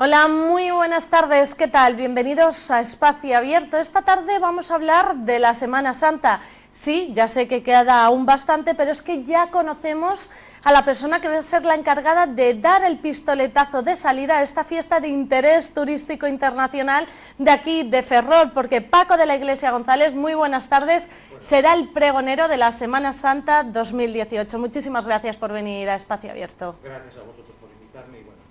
Hola, muy buenas tardes, ¿qué tal? Bienvenidos a Espacio Abierto. Esta tarde vamos a hablar de la Semana Santa. Sí, ya sé que queda aún bastante, pero es que ya conocemos a la persona que va a ser la encargada de dar el pistoletazo de salida a esta fiesta de interés turístico internacional de aquí, de Ferrol, porque Paco de la Iglesia González, muy buenas tardes, será el pregonero de la Semana Santa 2018. Muchísimas gracias por venir a Espacio Abierto. Gracias a vosotros por invitarme y buenas tardes.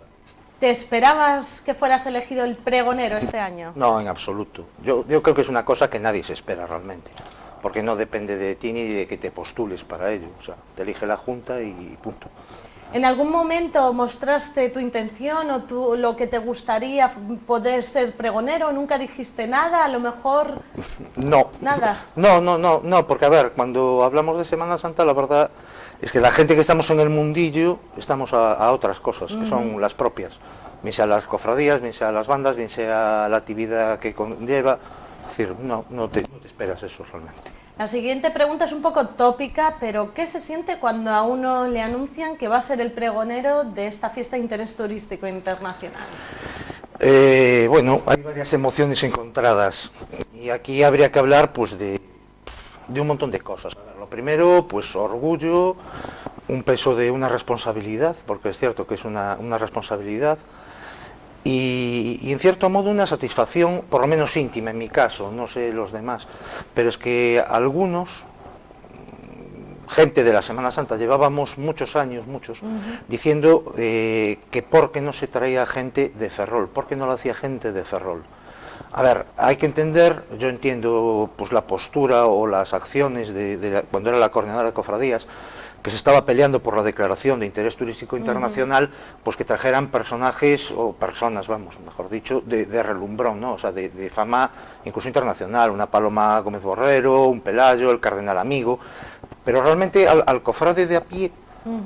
¿Te esperabas que fueras elegido el pregonero este año? No, en absoluto. Yo creo que es una cosa que nadie se espera realmente, porque no depende de ti ni de que te postules para ello. O sea, te elige la Junta y punto. ¿En algún momento mostraste tu intención o lo que te gustaría poder ser pregonero? ¿Nunca dijiste nada? A lo mejor... No. Nada. No, porque a ver, cuando hablamos de Semana Santa, la verdad es que la gente que estamos en el mundillo estamos a otras cosas, que son las propias. Bien sea las cofradías, bien sea las bandas, bien sea la actividad que conlleva. Es decir, no te esperas eso realmente. La siguiente pregunta es un poco tópica, pero ¿qué se siente cuando a uno le anuncian que va a ser el pregonero de esta fiesta de interés turístico internacional? Bueno, hay varias emociones encontradas y aquí habría que hablar pues de un montón de cosas. A ver, lo primero, pues orgullo, un peso de una responsabilidad, porque es cierto que es una responsabilidad, y en cierto modo una satisfacción, por lo menos íntima en mi caso, no sé los demás, pero es que algunos, gente de la Semana Santa, llevábamos muchos años, diciendo que por qué no se traía gente de Ferrol, por qué no lo hacía gente de Ferrol. A ver, hay que entender, yo entiendo pues la postura o las acciones cuando era la coordinadora de cofradías, que se estaba peleando por la declaración de interés turístico internacional, pues que trajeran personajes, o personas, vamos, mejor dicho, de relumbrón, ¿no? O sea, de fama incluso internacional, una Paloma Gómez Borrero, un Pelayo, el Cardenal Amigo, pero realmente al cofrade de a pie,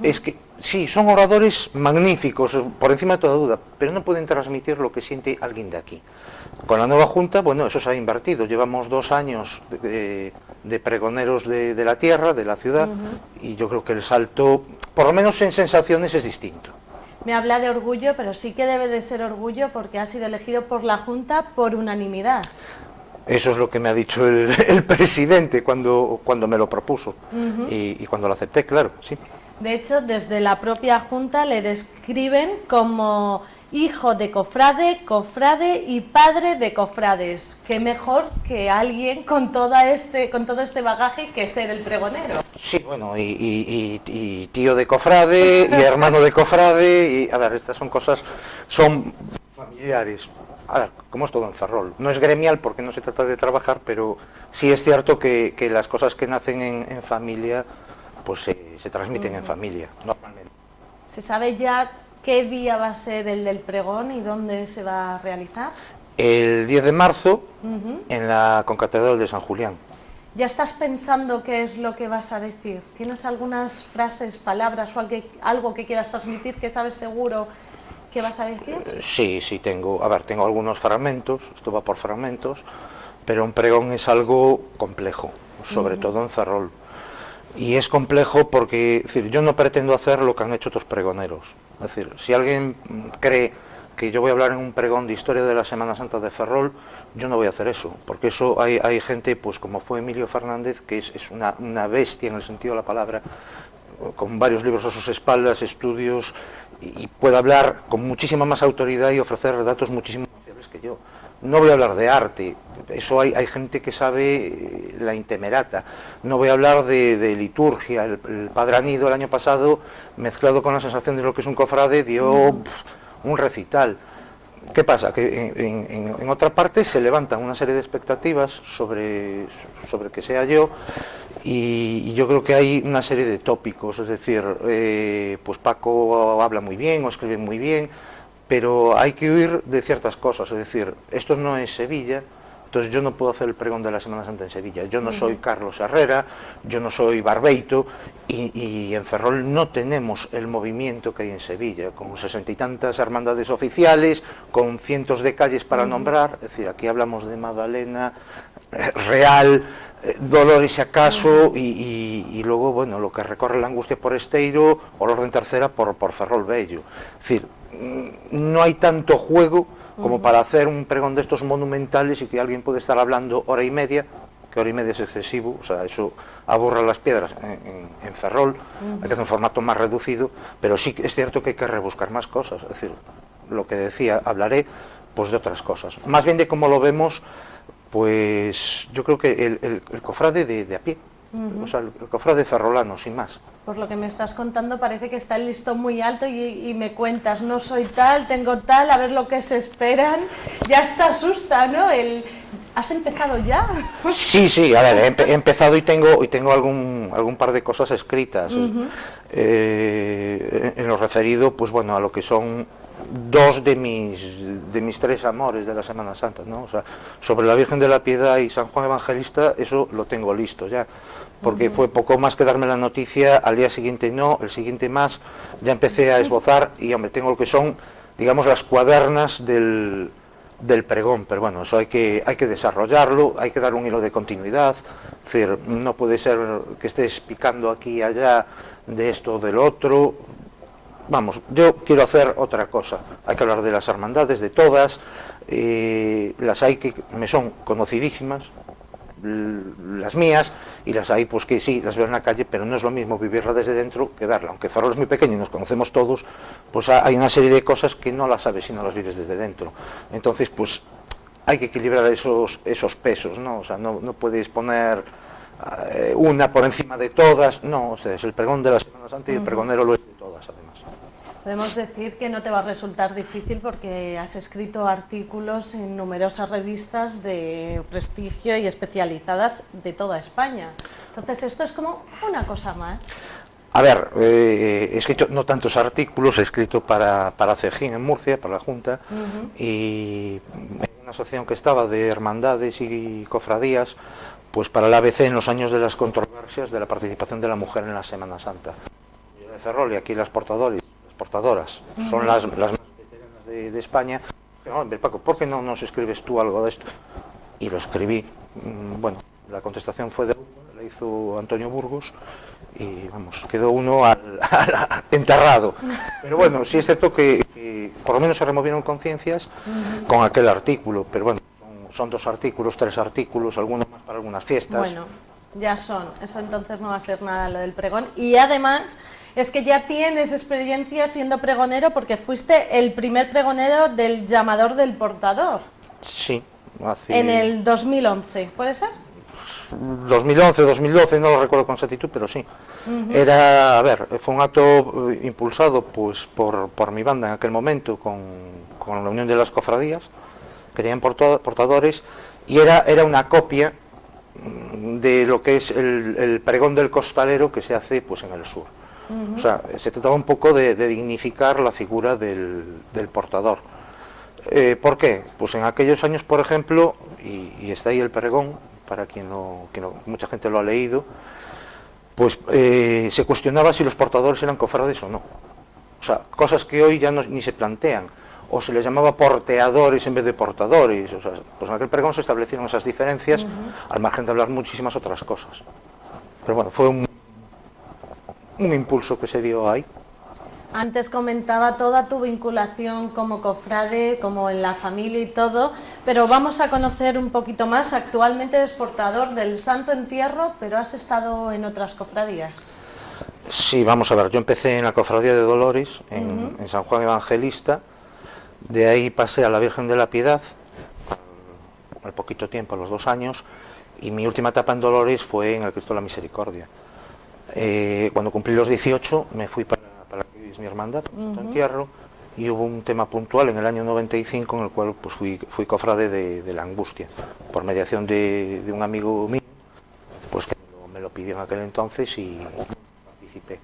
es que sí, son oradores magníficos, por encima de toda duda, pero no pueden transmitir lo que siente alguien de aquí. Con la nueva Junta, bueno, eso se ha invertido. Llevamos 2 años de pregoneros de la tierra, de la ciudad, y yo creo que el salto, por lo menos en sensaciones, es distinto. Me habla de orgullo, pero sí que debe de ser orgullo porque ha sido elegido por la Junta por unanimidad. Eso es lo que me ha dicho el presidente cuando me lo propuso y cuando lo acepté, claro, sí. De hecho, desde la propia Junta le describen como hijo de cofrade, cofrade y padre de cofrades. Qué mejor que alguien con todo este bagaje que ser el pregonero. Sí, bueno, y tío de cofrade, y hermano de cofrade, y a ver, estas son cosas, son familiares. A ver, como es todo en Ferrol. No es gremial porque no se trata de trabajar, pero sí es cierto que las cosas que nacen en familia pues se transmiten en familia, normalmente. ¿Se sabe ya qué día va a ser el del pregón y dónde se va a realizar? El 10 de marzo, en la concatedral de San Julián. ¿Ya estás pensando qué es lo que vas a decir? ¿Tienes algunas frases, palabras o algo que quieras transmitir que sabes seguro que vas a decir? Sí, tengo. A ver, tengo algunos fragmentos, esto va por fragmentos, pero un pregón es algo complejo, sobre todo en Ferrol. Y es complejo porque, es decir, yo no pretendo hacer lo que han hecho otros pregoneros. Es decir, si alguien cree que yo voy a hablar en un pregón de historia de la Semana Santa de Ferrol, yo no voy a hacer eso, porque eso hay gente, pues como fue Emilio Fernández, que es una bestia en el sentido de la palabra, con varios libros a sus espaldas, estudios, y puede hablar con muchísima más autoridad y ofrecer datos muchísimo más fiables que yo. No voy a hablar de arte, eso hay gente que sabe la intemerata. No voy a hablar de liturgia. El Padre Anido el año pasado, mezclado con la sensación de lo que es un cofrade, dio un recital. ¿Qué pasa? Que en otra parte se levantan una serie de expectativas sobre que sea yo, y yo creo que hay una serie de tópicos, es decir, pues Paco habla muy bien o escribe muy bien, pero hay que huir de ciertas cosas, es decir, esto no es Sevilla, Entonces yo no puedo hacer el pregón de la Semana Santa en Sevilla. Yo no soy Carlos Herrera, yo no soy Barbeito, y en Ferrol no tenemos el movimiento que hay en Sevilla, con 60 y tantas hermandades oficiales, con cientos de calles para nombrar. Es decir, aquí hablamos de Magdalena, Real, Dolores si acaso, y luego, bueno, lo que recorre la Angustia por Esteiro, o la Orden Tercera por Ferrol Bello. Es decir, no hay tanto juego como para hacer un pregón de estos monumentales y que alguien puede estar hablando hora y media, que hora y media es excesivo, o sea, eso aburra las piedras en Ferrol. Hay que hacer un formato más reducido, pero sí que es cierto que hay que rebuscar más cosas. Es decir, lo que decía, hablaré pues de otras cosas, más bien de cómo lo vemos. Pues yo creo que el cofrade de a pie, o sea, el cofrade ferrolano, sin más. Por lo que me estás contando parece que está el listón muy alto y me cuentas, no soy tal, tengo tal, a ver lo que se esperan. Ya te asusta, ¿no? ¿Has empezado ya? Sí, a ver, he empezado y tengo algún par de cosas escritas. En lo referido, pues bueno, a lo que son dos de mis tres amores de la Semana Santa, ¿no? O sea, sobre la Virgen de la Piedad y San Juan Evangelista, eso lo tengo listo ya, porque fue poco más que darme la noticia, al día siguiente no, el siguiente más, ya empecé a esbozar y, hombre, tengo lo que son, digamos, las cuadernas del pregón, pero bueno, eso hay que desarrollarlo, hay que dar un hilo de continuidad. Es decir, no puede ser que estés picando aquí y allá de esto o del otro. Vamos, yo quiero hacer otra cosa. Hay que hablar de las hermandades, de todas. Las hay que me son conocidísimas, las mías, y las hay pues que sí, las veo en la calle, pero no es lo mismo vivirla desde dentro que verla. Aunque Ferrol es muy pequeño y nos conocemos todos, pues hay una serie de cosas que no las sabes si no las vives desde dentro. Entonces, pues hay que equilibrar esos pesos, ¿no? O sea, no puedes poner una por encima de todas. No, o sea, es el pregón de la Semana Santa y el pregonero lo es de todas, además. Podemos decir que no te va a resultar difícil porque has escrito artículos en numerosas revistas de prestigio y especializadas de toda España. Entonces esto es como una cosa más. A ver, he escrito no tantos artículos, he escrito para Cejín en Murcia, para la Junta, y en una asociación que estaba de hermandades y cofradías, pues para la ABC en los años de las controversias de la participación de la mujer en la Semana Santa. Yo de Ferrol, y aquí las portadoras son las más veteranas de España. Hombre, Paco, ¿por qué no nos escribes tú algo de esto? Y lo escribí. Bueno, la contestación fue la hizo Antonio Burgos, y vamos, quedó uno enterrado. Pero bueno, sí es cierto que por lo menos se removieron conciencias con aquel artículo, pero bueno, son 2 artículos, 3 artículos, algunos más para algunas fiestas. Bueno, ya son, eso entonces no va a ser nada lo del pregón. Y además es que ya tienes experiencia siendo pregonero porque fuiste el primer pregonero del llamador del portador. Sí, en el 2011, ¿puede ser? 2011, 2012, no lo recuerdo con exactitud, pero sí. Era, a ver, fue un acto impulsado pues por mi banda en aquel momento, con la Unión de las Cofradías, que tenían portadores, y era una copia de lo que es el pregón del costalero que se hace pues en el sur. O sea, se trataba un poco de dignificar la figura del portador. ¿Por qué? Pues en aquellos años, por ejemplo, y está ahí el pregón, para quien no, mucha gente lo ha leído, pues se cuestionaba si los portadores eran cofrades o no. O sea, cosas que hoy ya ni se plantean. O se les llamaba porteadores en vez de portadores. O sea, pues en aquel pregón se establecieron esas diferencias, al margen de hablar muchísimas otras cosas. Pero bueno, fue un impulso que se dio ahí. Antes comentaba toda tu vinculación como cofrade, como en la familia y todo, pero vamos a conocer un poquito más. Actualmente eres portador del Santo Entierro, pero has estado en otras cofradías. Sí, vamos a ver, yo empecé en la cofradía de Dolores, en San Juan Evangelista. De ahí pasé a la Virgen de la Piedad, al poquito tiempo, a los 2 años, y mi última etapa en Dolores fue en el Cristo de la Misericordia. Cuando cumplí los 18 me fui para que es mi hermandad, Santo Entierro, y hubo un tema puntual en el año 95 en el cual pues fui cofrade de la Angustia, por mediación de un amigo mío, pues que me lo pidió en aquel entonces y participé.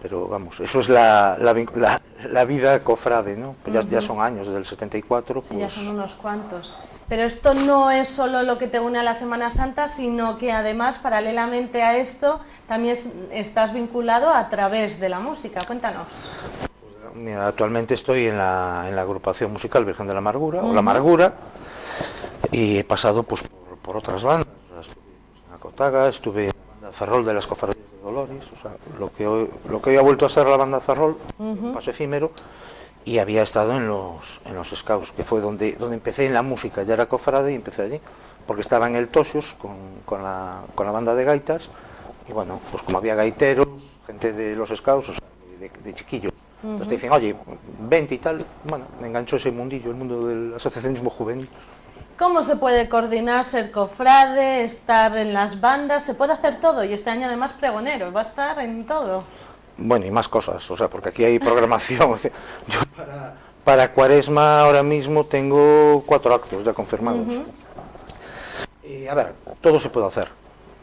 Pero vamos, eso es la vida cofrade, ¿no? Pues ya son años, desde el 74. Sí, pues... ya son unos cuantos. Pero esto no es solo lo que te une a la Semana Santa, sino que además, paralelamente a esto, también estás vinculado a través de la música. Cuéntanos. Mira, actualmente estoy en la agrupación musical Virgen de la Amargura, o La Amargura, y he pasado pues por otras bandas. O sea, estuve en Acotaga, estuve en la banda Ferrol de las Cofradías de Dolores, o sea, lo que hoy ha vuelto a ser la banda Ferrol, un paso efímero, y había estado en los Scouts, que fue donde empecé en la música. Ya era cofrade y empecé allí, porque estaba en el Toxus con la banda de gaitas, y bueno, pues como había gaiteros, gente de los Scouts, o sea, de chiquillos, entonces te dicen, oye, vente y tal. Bueno, me enganchó ese mundillo, el mundo del asociacionismo juvenil. ¿Cómo se puede coordinar, ser cofrade, estar en las bandas? Se puede hacer todo, y este año además pregonero, va a estar en todo. Bueno, y más cosas, o sea, porque aquí hay programación. Yo para Cuaresma ahora mismo tengo 4 actos ya confirmados. A ver, todo se puede hacer.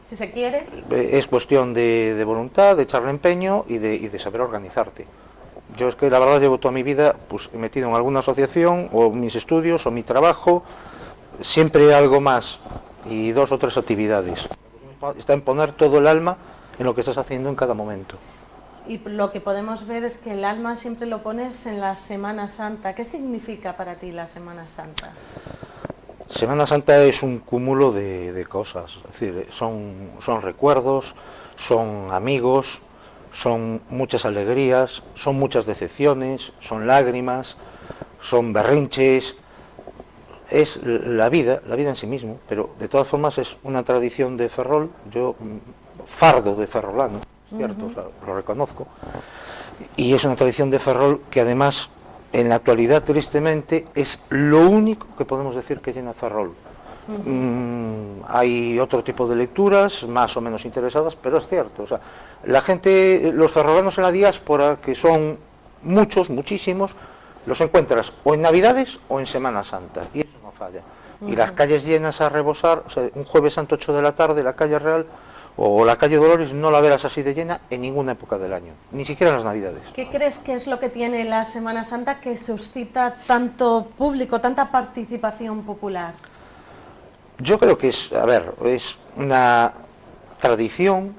Si se quiere. Es cuestión de voluntad, de echarle empeño y de saber organizarte. Yo es que la verdad llevo toda mi vida pues metido en alguna asociación, o mis estudios, o mi trabajo, siempre algo más, y 2 o 3 actividades. Está en poner todo el alma en lo que estás haciendo en cada momento. Y lo que podemos ver es que el alma siempre lo pones en la Semana Santa. ¿Qué significa para ti la Semana Santa? Semana Santa es un cúmulo de cosas, es decir, son recuerdos, son amigos, son muchas alegrías, son muchas decepciones, son lágrimas, son berrinches, es la vida en sí mismo, pero de todas formas es una tradición de Ferrol, yo fardo de ferrolano, cierto, o sea, lo reconozco, y es una tradición de Ferrol que además en la actualidad tristemente es lo único que podemos decir que llena Ferrol. Hay otro tipo de lecturas más o menos interesadas, pero es cierto, o sea, la gente, los ferrolanos en la diáspora, que son muchos, muchísimos, los encuentras o en Navidades o en Semana Santa, y eso no falla. Y las calles llenas a rebosar, o sea, un Jueves Santo 8 de la tarde, la calle Real o la calle Dolores no la verás así de llena en ninguna época del año, ni siquiera en las Navidades. ¿Qué crees que es lo que tiene la Semana Santa que suscita tanto público, tanta participación popular? Yo creo que es una tradición,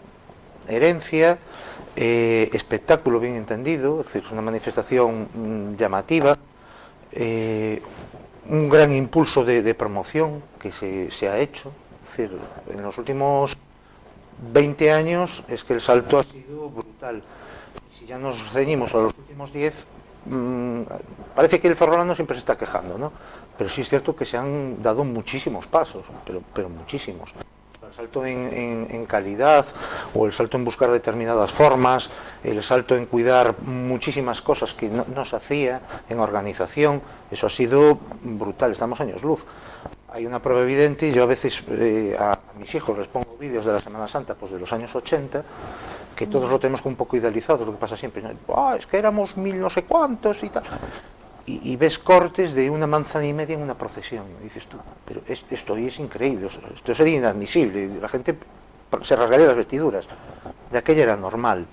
herencia, espectáculo bien entendido, es decir, es una manifestación llamativa, un gran impulso de promoción que se ha hecho, es decir, en los últimos 20 años es que el salto ha sido brutal. Si ya nos ceñimos a los últimos 10, parece que el ferrolano siempre se está quejando, ¿no? Pero sí es cierto que se han dado muchísimos pasos, pero muchísimos. El salto en calidad, o el salto en buscar determinadas formas, el salto en cuidar muchísimas cosas que no se hacía, en organización, eso ha sido brutal, estamos años luz. Hay una prueba evidente, yo a veces a mis hijos les pongo vídeos de la Semana Santa pues de los años 80, que todos lo tenemos un poco idealizado, lo que pasa siempre, ¿no? Es que éramos 1000 no sé cuántos y tal. Y ves cortes de 1 manzana y media en una procesión, y dices tú, pero esto hoy es increíble, esto sería inadmisible, la gente se rasgaría las vestiduras, de aquella era normal,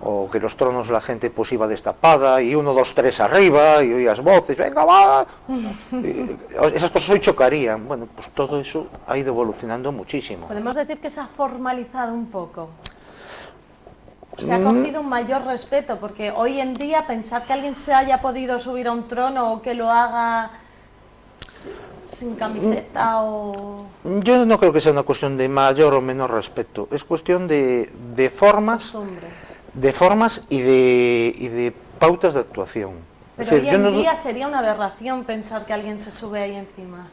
o que los tronos la gente pues iba destapada, y 1, 2, 3 arriba, y oías voces, venga va, esas cosas hoy chocarían. Bueno, pues todo eso ha ido evolucionando muchísimo. Podemos decir que se ha formalizado un poco. Se ha cogido un mayor respeto, porque hoy en día pensar que alguien se haya podido subir a un trono o que lo haga sin camiseta o... Yo no creo que sea una cuestión de mayor o menor respeto, es cuestión de formas, y de pautas de actuación. Pero hoy en día sería una aberración pensar que alguien se sube ahí encima.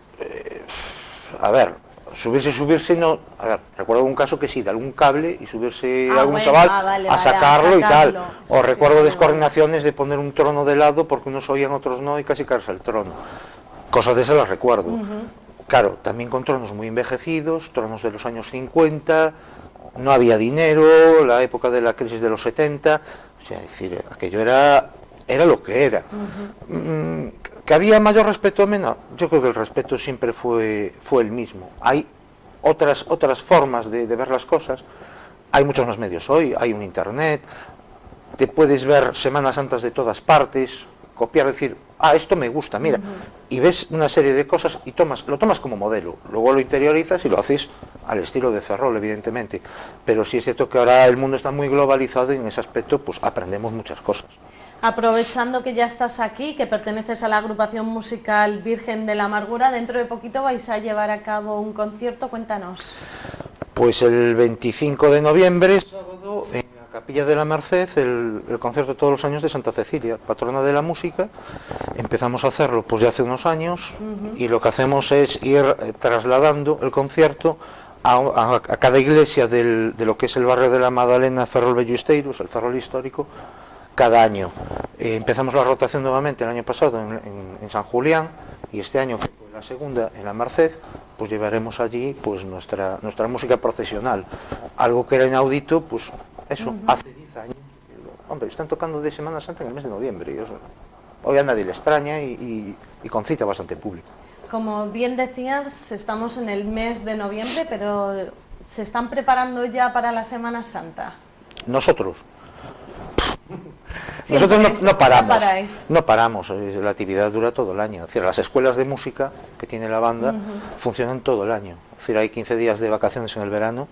Subirse no. A ver, recuerdo un caso que sí, de algún cable y subirse algún chaval a sacarlo y tal. O recuerdo descoordinaciones de poner un trono de lado porque unos oían, otros no, y casi caerse el trono. Cosas de esas las recuerdo. Claro, también con tronos muy envejecidos, tronos de los años 50, no había dinero, la época de la crisis de los 70, o sea, es decir, aquello era lo que era. ¿Que había mayor respeto o menor? Yo creo que el respeto siempre fue el mismo. Hay otras formas de ver las cosas, hay muchos más medios hoy, hay un internet, te puedes ver Semanas Santas de todas partes, copiar, decir, esto me gusta, mira, y ves una serie de cosas y lo tomas como modelo, luego lo interiorizas y lo haces al estilo de Ferrol, evidentemente, pero sí es cierto que ahora el mundo está muy globalizado y en ese aspecto pues aprendemos muchas cosas. Aprovechando que ya estás aquí, que perteneces a la agrupación musical Virgen de la Amargura, dentro de poquito vais a llevar a cabo un concierto, cuéntanos. Pues el 25 de noviembre, sábado, en la Capilla de la Merced, el concierto todos los años de Santa Cecilia, patrona de la música. Empezamos a hacerlo pues de hace unos años y lo que hacemos es ir trasladando el concierto a cada iglesia de lo que es el barrio de la Madalena, Ferrol Bellusteiros, el Ferrol histórico, cada año. Empezamos la rotación nuevamente el año pasado en San Julián y este año, que fue la segunda, en la Merced, pues llevaremos allí pues nuestra música procesional, algo que era inaudito, pues eso, hace 10 años. Hombre, están tocando de Semana Santa en el mes de noviembre, o sea, hoy a nadie le extraña y concita bastante público. Como bien decías, estamos en el mes de noviembre, pero ¿se están preparando ya para la Semana Santa? Nosotros no paramos, la actividad dura todo el año. Es decir, las escuelas de música que tiene la banda funcionan todo el año. Es decir, hay 15 días de vacaciones en el verano.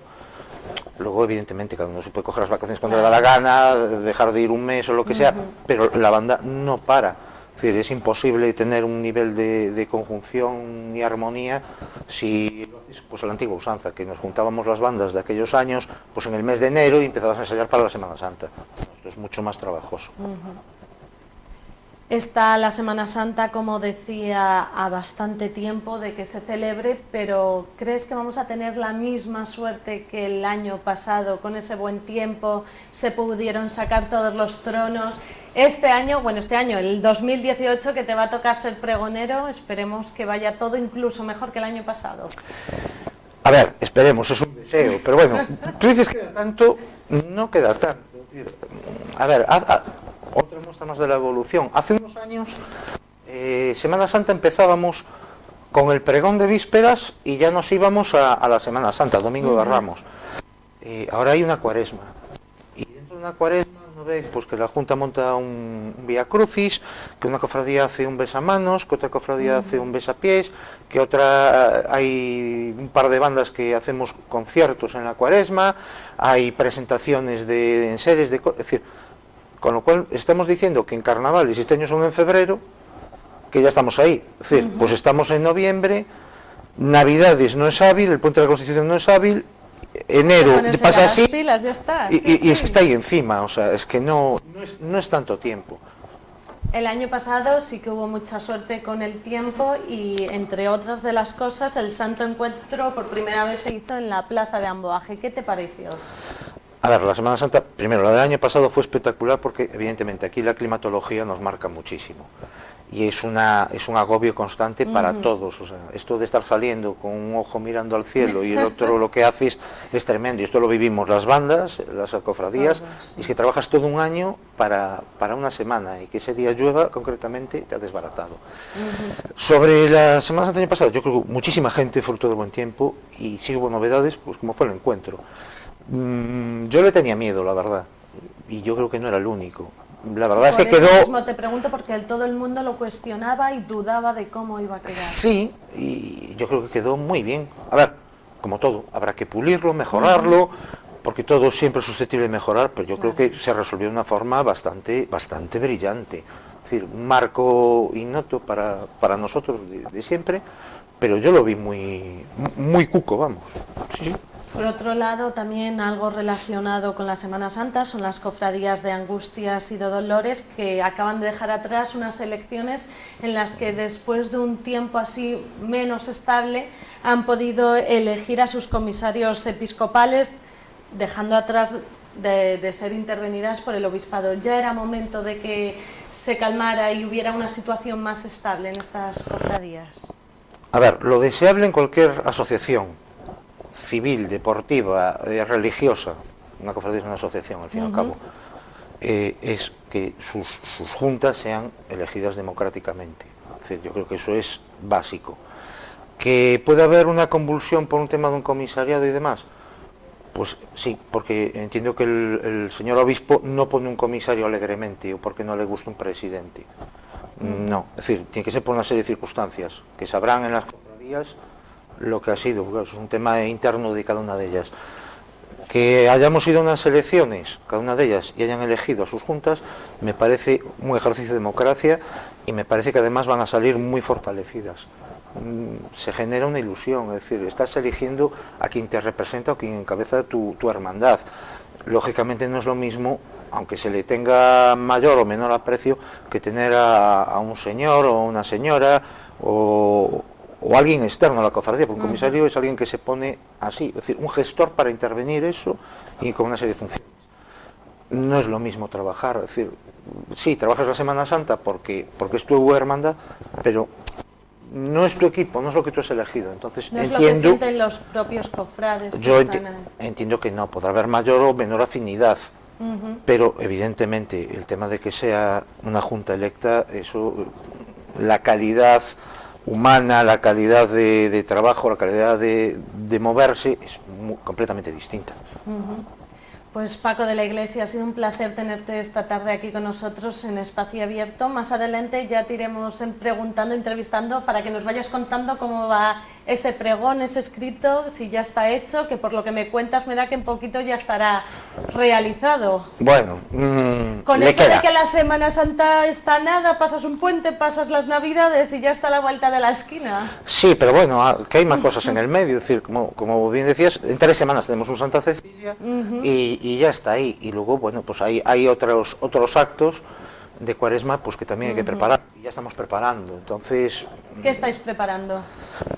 Luego, evidentemente, cada uno se puede coger las vacaciones cuando le da la gana, dejar de ir un mes o lo que sea, pero la banda no para. Es decir, es imposible tener un nivel de conjunción y armonía si lo haces pues a la antigua usanza, que nos juntábamos las bandas de aquellos años pues en el mes de enero y empezabas a ensayar para la Semana Santa. Esto es mucho más trabajoso. Está la Semana Santa, como decía, a bastante tiempo de que se celebre, pero ¿crees que vamos a tener la misma suerte que el año pasado? Con ese buen tiempo se pudieron sacar todos los tronos. Este año, el 2018, que te va a tocar ser pregonero, esperemos que vaya todo incluso mejor que el año pasado. A ver, esperemos, es un deseo, pero bueno, tú dices que queda tanto, no queda tanto. A ver, otra muestra más de la evolución. Hace unos años, Semana Santa empezábamos con el pregón de vísperas y ya nos íbamos a la Semana Santa, Domingo de Ramos. Ahora hay una cuaresma. Y dentro de una cuaresma no ve pues que la Junta monta un Vía Crucis, que una cofradía hace un besamanos, que otra cofradía hace un besapiés, que otra hay un par de bandas que hacemos conciertos en la cuaresma, hay presentaciones de enseres, es decir, con lo cual estamos diciendo que en carnavales, y este año son en febrero, que ya estamos ahí. Es decir, pues estamos en noviembre, Navidades no es hábil, el Puente de la Constitución no es hábil, enero pasa así, pilas, ya está. y es que está ahí encima, o sea, es que no es tanto tiempo. El año pasado sí que hubo mucha suerte con el tiempo y, entre otras de las cosas, el Santo Encuentro por primera vez se hizo en la Plaza de Amboaje. ¿Qué te pareció? A ver, la Semana Santa, primero, la del año pasado fue espectacular porque evidentemente aquí la climatología nos marca muchísimo y es un agobio constante para todos. O sea, esto de estar saliendo con un ojo mirando al cielo y el otro lo que haces es tremendo, y esto lo vivimos las bandas, las cofradías, y es que trabajas todo un año para una semana y que ese día llueva concretamente te ha desbaratado. Sobre la Semana Santa del año pasado, yo creo que muchísima gente fruto del buen tiempo y sí hubo novedades, pues como fue el encuentro. Yo le tenía miedo, la verdad, y yo creo que no era el único. La verdad es que quedó... mismo te pregunto porque todo el mundo lo cuestionaba y dudaba de cómo iba a quedar. Sí, y yo creo que quedó muy bien. A ver, como todo, habrá que pulirlo, mejorarlo, porque todo siempre es susceptible de mejorar, pero yo creo que se resolvió de una forma bastante brillante. Es decir, un marco innoto para nosotros de siempre, pero yo lo vi muy cuco, vamos. Sí. Por otro lado, también algo relacionado con la Semana Santa son las cofradías de Angustias y de Dolores, que acaban de dejar atrás unas elecciones en las que después de un tiempo así menos estable han podido elegir a sus comisarios episcopales, dejando atrás de ser intervenidas por el obispado. Ya era momento de que se calmara y hubiera una situación más estable en estas cofradías. A ver, lo deseable en cualquier asociación civil, deportiva, religiosa, una cofradía es una asociación al fin y al cabo, es que sus juntas sean elegidas democráticamente. Es decir, yo creo que eso es básico. ¿Que puede haber una convulsión por un tema de un comisariado y demás? Pues sí, porque entiendo que el señor obispo no pone un comisario alegremente o porque no le gusta un presidente. No, es decir, tiene que ser por una serie de circunstancias que sabrán en las cofradías lo que ha sido, porque es un tema interno de cada una de ellas. Que hayamos ido a unas elecciones, cada una de ellas, y hayan elegido a sus juntas, me parece un ejercicio de democracia y me parece que además van a salir muy fortalecidas. Se genera una ilusión, es decir, estás eligiendo a quien te representa o quien encabeza tu hermandad. Lógicamente no es lo mismo, aunque se le tenga mayor o menor aprecio, que tener a un señor o una señora o alguien externo a la cofradía, porque un comisario es alguien que se pone así, es decir, un gestor para intervenir eso y con una serie de funciones. No es lo mismo trabajar, es decir, sí, trabajas la Semana Santa porque es tu hermandad, pero no es tu equipo, no es lo que tú has elegido. Entonces, no es lo que sienten los propios cofrades. Yo entiendo que no, podrá haber mayor o menor afinidad, pero evidentemente el tema de que sea una junta electa, eso, la calidad humana, la calidad de trabajo, la calidad de moverse es completamente distinta. Pues Paco de la Iglesia, ha sido un placer tenerte esta tarde aquí con nosotros en Espacio Abierto. Más adelante ya te iremos preguntando, entrevistando, para que nos vayas contando cómo va ese pregón, ese escrito, si ya está hecho, que por lo que me cuentas me da que en poquito ya estará realizado. Bueno, con eso de que la Semana Santa está nada, pasas un puente, pasas las Navidades y ya está a la vuelta de la esquina. Sí, pero bueno, que hay más cosas en el medio, es decir, como bien decías, en 3 semanas tenemos un Santa Cecilia y ya está ahí. Y luego, bueno, pues hay otros actos de Cuaresma pues que también hay que preparar, y ya estamos preparando. Entonces, ¿qué estáis preparando?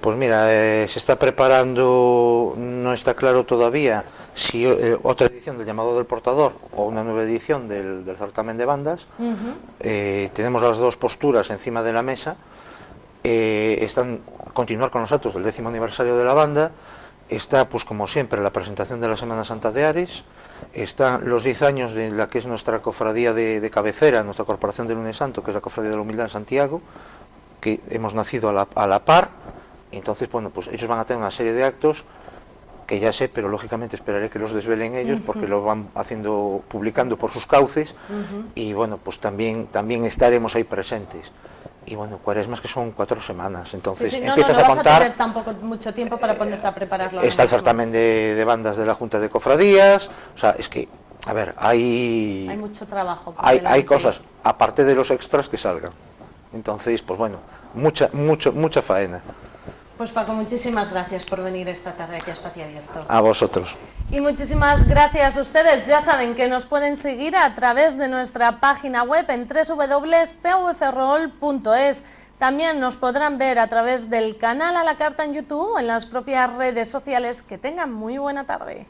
Pues mira, se está preparando, no está claro todavía si otra edición del Llamado del Portador o una nueva edición del certamen de bandas. Tenemos las dos posturas encima de la mesa. Están a continuar con los actos del 10º aniversario de la banda. Está, pues como siempre, la presentación de la Semana Santa de Ares. Están los 10 años de la que es nuestra cofradía de cabecera, nuestra corporación del Lunes Santo, que es la Cofradía de la Humildad en Santiago, que hemos nacido a la par. Entonces, bueno, pues ellos van a tener una serie de actos que ya sé, pero lógicamente esperaré que los desvelen ellos, porque lo van publicando por sus cauces, y bueno, pues también estaremos ahí presentes. Y bueno, Cuaresmas que son 4 semanas, entonces empiezas a contar. No vas a tener tampoco mucho tiempo para ponerte a prepararlo. Está el certamen de bandas de la Junta de Cofradías, o sea, es que, a ver, hay mucho trabajo. Hay cosas, aparte de los extras, que salgan. Entonces, pues bueno, mucha faena. Pues Paco, muchísimas gracias por venir esta tarde aquí a Espacio Abierto. A vosotros. Y muchísimas gracias a ustedes. Ya saben que nos pueden seguir a través de nuestra página web en www.tvferrol.es. También nos podrán ver a través del canal A la Carta en YouTube o en las propias redes sociales. Que tengan muy buena tarde.